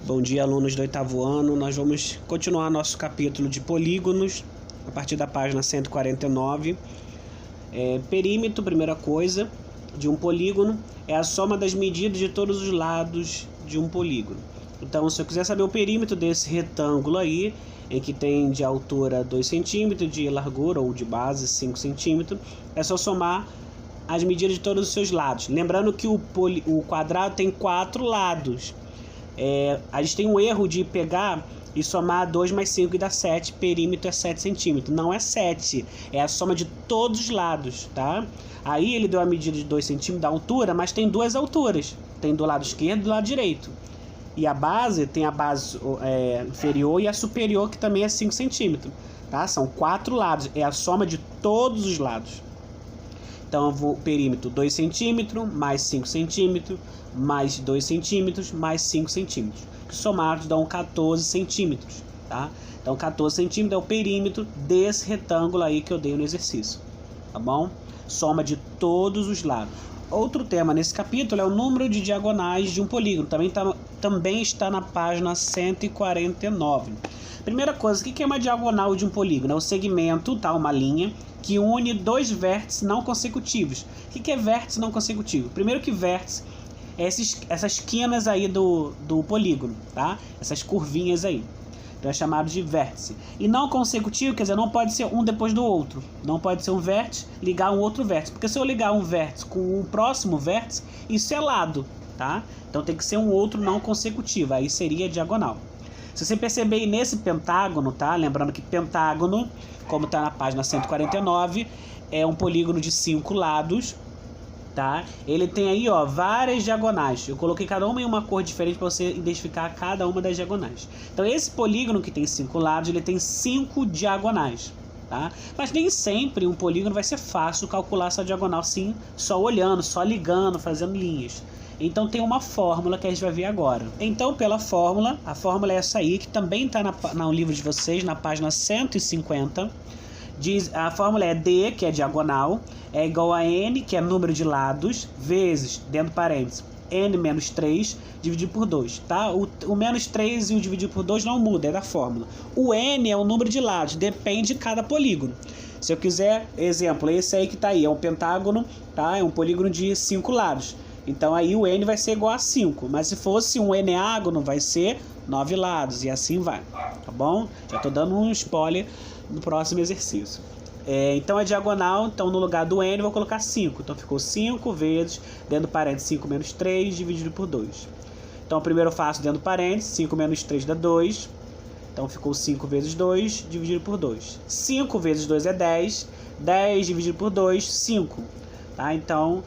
Bom dia, alunos do 8º ano. Nós vamos continuar nosso capítulo de polígonos a partir da página 149. Perímetro, primeira coisa, de um polígono é a soma das medidas de todos os lados de um polígono. Então, se eu quiser saber o perímetro desse retângulo aí, em que tem de altura 2 cm, de largura ou de base 5 cm, é só somar as medidas de todos os seus lados. Lembrando que o quadrado tem 4 lados. A gente tem um erro de pegar e somar 2 mais 5 e dá 7, perímetro é 7 centímetros. Não é 7, é a soma de todos os lados, tá? Aí ele deu a medida de 2 centímetros da altura, mas tem duas alturas. Tem do lado esquerdo e do lado direito. E a base, tem a base inferior e a superior, que também é 5 centímetros. Tá? São 4 lados, é a soma de todos os lados. Então, eu vou perímetro 2 centímetros, mais 5 centímetros, mais 2 centímetros, mais 5 centímetros. Somados dão 14 centímetros, tá? Então, 14 centímetros é o perímetro desse retângulo aí que eu dei no exercício, tá bom? Soma de todos os lados. Outro tema nesse capítulo é o número de diagonais de um polígono. Também está na página 149. Primeira coisa, o que é uma diagonal de um polígono? É o segmento, tá? Uma linha que une dois vértices não consecutivos. O que é vértice não consecutivo? Primeiro que vértice é essas quinas aí do polígono, tá? Essas curvinhas aí. Então é chamado de vértice. E não consecutivo, quer dizer, não pode ser um depois do outro. Não pode ser um vértice ligar um outro vértice. Porque se eu ligar um vértice com um próximo vértice, isso é lado, tá? Então tem que ser um outro não consecutivo. Aí seria diagonal. Se você perceber nesse pentágono, tá? Lembrando que pentágono, como está na página 149, é um polígono de 5 lados, tá? Ele tem aí, ó, várias diagonais. Eu coloquei cada uma em uma cor diferente para você identificar cada uma das diagonais. Então, esse polígono que tem 5 lados, ele tem 5 diagonais, tá? Mas nem sempre um polígono vai ser fácil calcular essa diagonal, sim, só olhando, só ligando, fazendo linhas. Então tem uma fórmula que a gente vai ver agora. Então, pela fórmula, a fórmula é essa aí, que também está no livro de vocês, na página 150. A fórmula é D, que é diagonal, é igual a N, que é número de lados, vezes, dentro do parênteses, N menos 3, dividido por 2, tá? O menos 3 e o dividido por 2 não muda, é da fórmula. O N é o número de lados, depende de cada polígono. Se eu quiser, exemplo, esse aí que está aí, é um pentágono, tá? É um polígono de 5 lados. Então aí o N vai ser igual a 5, mas se fosse um eneágono vai ser 9 lados e assim vai, tá bom? Já estou dando um spoiler no próximo exercício. Então é diagonal, então no lugar do N eu vou colocar 5, então ficou 5 vezes, dentro do parênteses 5 menos 3 dividido por 2. Então primeiro eu faço dentro do parênteses, 5 menos 3 dá 2, então ficou 5 vezes 2 dividido por 2. 5 vezes 2 é 10, 10 dividido por 2, 5. Tá? Então,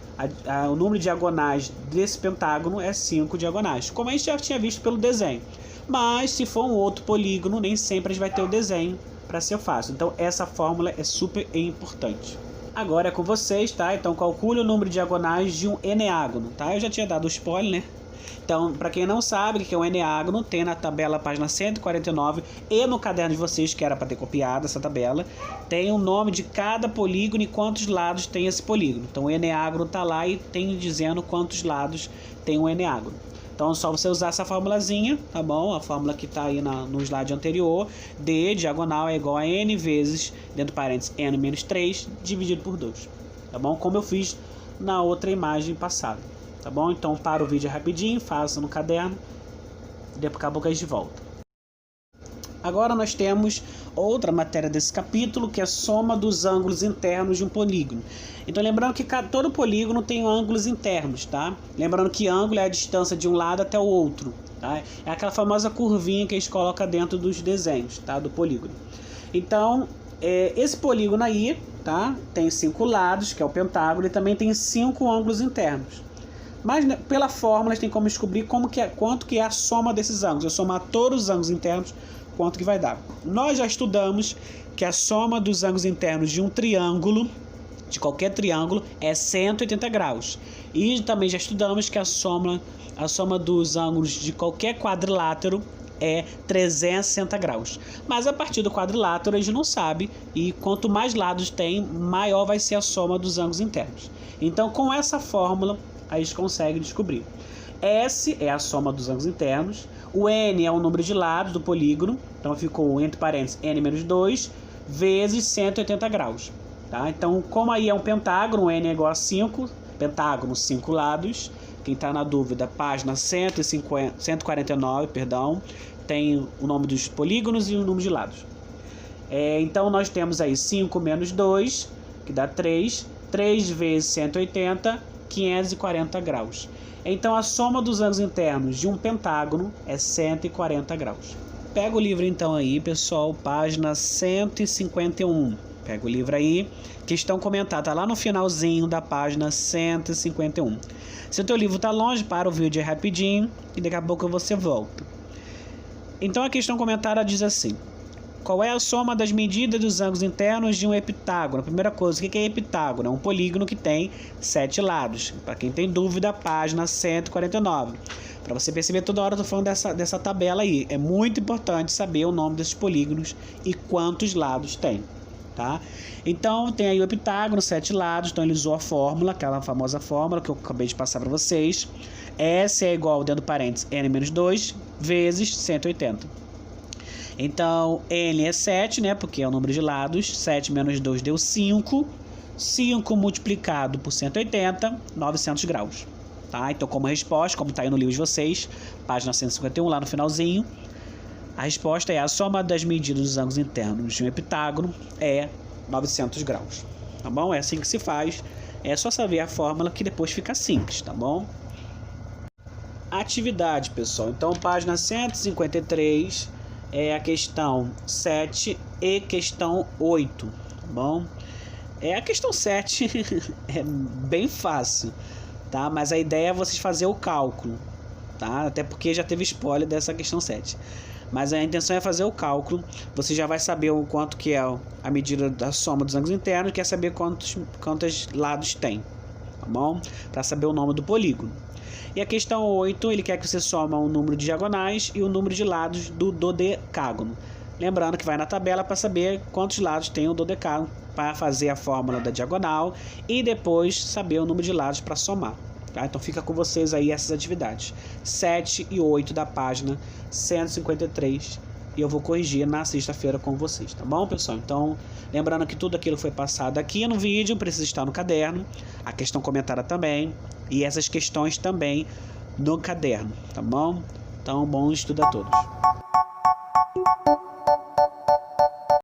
o número de diagonais desse pentágono é 5 diagonais, como a gente já tinha visto pelo desenho. Mas, se for um outro polígono, nem sempre a gente vai ter o desenho para ser fácil. Então, essa fórmula é super importante. Agora é com vocês, tá? Então, calcule o número de diagonais de um eneágono, tá? Eu já tinha dado o spoiler, né? Então, para quem não sabe o que é um eneágono, tem na tabela, página 149, e no caderno de vocês, que era para ter copiado essa tabela, tem o nome de cada polígono e quantos lados tem esse polígono. Então, o eneágono está lá e tem dizendo quantos lados tem o eneágono. Então, é só você usar essa formulazinha, tá bom? A fórmula que está aí no slide anterior, D, diagonal, é igual a N vezes, dentro do parênteses, N menos 3, dividido por 2. Tá bom? Como eu fiz na outra imagem passada. Tá bom? Então para o vídeo rapidinho, faça no caderno, daqui a pouco a gente volta. Agora nós temos outra matéria desse capítulo, que é a soma dos ângulos internos de um polígono. Então lembrando que todo polígono tem ângulos internos, tá? Lembrando que ângulo é a distância de um lado até o outro, tá? É aquela famosa curvinha que a gente coloca dentro dos desenhos, tá? Do polígono. Então, esse polígono aí, tá? Tem 5 lados, que é o pentágono, e também tem 5 ângulos internos. Mas pela fórmula a gente tem como descobrir quanto que é a soma desses ângulos. Eu somar todos os ângulos internos, quanto que vai dar. Nós já estudamos que a soma dos ângulos internos de um triângulo, de qualquer triângulo, é 180 graus. E também já estudamos que a soma dos ângulos de qualquer quadrilátero é 360 graus. Mas a partir do quadrilátero a gente não sabe, e quanto mais lados tem, maior vai ser a soma dos ângulos internos. Então, com essa fórmula, a gente consegue descobrir. S é a soma dos ângulos internos. O N é o número de lados do polígono. Então ficou, entre parênteses, N menos 2 vezes 180 graus. Tá? Então, como aí é um pentágono, o N é igual a 5. Pentágono, 5 lados. Quem está na dúvida, página 149, perdão. Tem o nome dos polígonos e o número de lados. Então, nós temos aí 5 menos 2, que dá 3. 3 vezes 180, 540 graus. Então, a soma dos ângulos internos de um pentágono é 140 graus. Pega o livro então aí, pessoal, página 151. Pega o livro aí, questão comentada, tá lá no finalzinho da página 151. Se o teu livro tá longe, para o vídeo rapidinho e daqui a pouco você volta. Então, a questão comentada diz assim: qual é a soma das medidas dos ângulos internos de um heptágono? A primeira coisa, o que é heptágono? É um polígono que tem 7 lados. Para quem tem dúvida, página 149. Para você perceber, toda hora eu tô falando dessa tabela aí. É muito importante saber o nome desses polígonos e quantos lados tem. Tá? Então, tem aí o heptágono, 7 lados. Então, ele usou a fórmula, aquela famosa fórmula que eu acabei de passar para vocês. S é igual, dentro do parênteses, N menos 2 vezes 180. Então, N é 7, né? Porque é o número de lados. 7 menos 2 deu 5. 5 multiplicado por 180, 900 graus. Tá? Então, como resposta, como está aí no livro de vocês, página 151, lá no finalzinho, a resposta é a soma das medidas dos ângulos internos de um heptágono é 900 graus. Tá bom? É assim que se faz. É só saber a fórmula que depois fica simples, tá bom? Atividade, pessoal. Então, página 153... é a questão 7 e questão 8, tá bom? A questão 7 é bem fácil, tá? Mas a ideia é vocês fazerem o cálculo, tá? Até porque já teve spoiler dessa questão 7. Mas a intenção é fazer o cálculo. Você já vai saber o quanto que é a medida da soma dos ângulos internos, quer saber quantos lados tem, tá bom? Para saber o nome do polígono. E a questão 8, ele quer que você soma o número de diagonais e o número de lados do dodecágono. Lembrando que vai na tabela para saber quantos lados tem o dodecágono, para fazer a fórmula da diagonal e depois saber o número de lados para somar. Tá? Então fica com vocês aí essas atividades. 7 e 8 da página 153. E eu vou corrigir na sexta-feira com vocês, tá bom, pessoal? Então, lembrando que tudo aquilo foi passado aqui no vídeo precisa estar no caderno, a questão comentada também, e essas questões também no caderno, tá bom? Então, bom estudo a todos.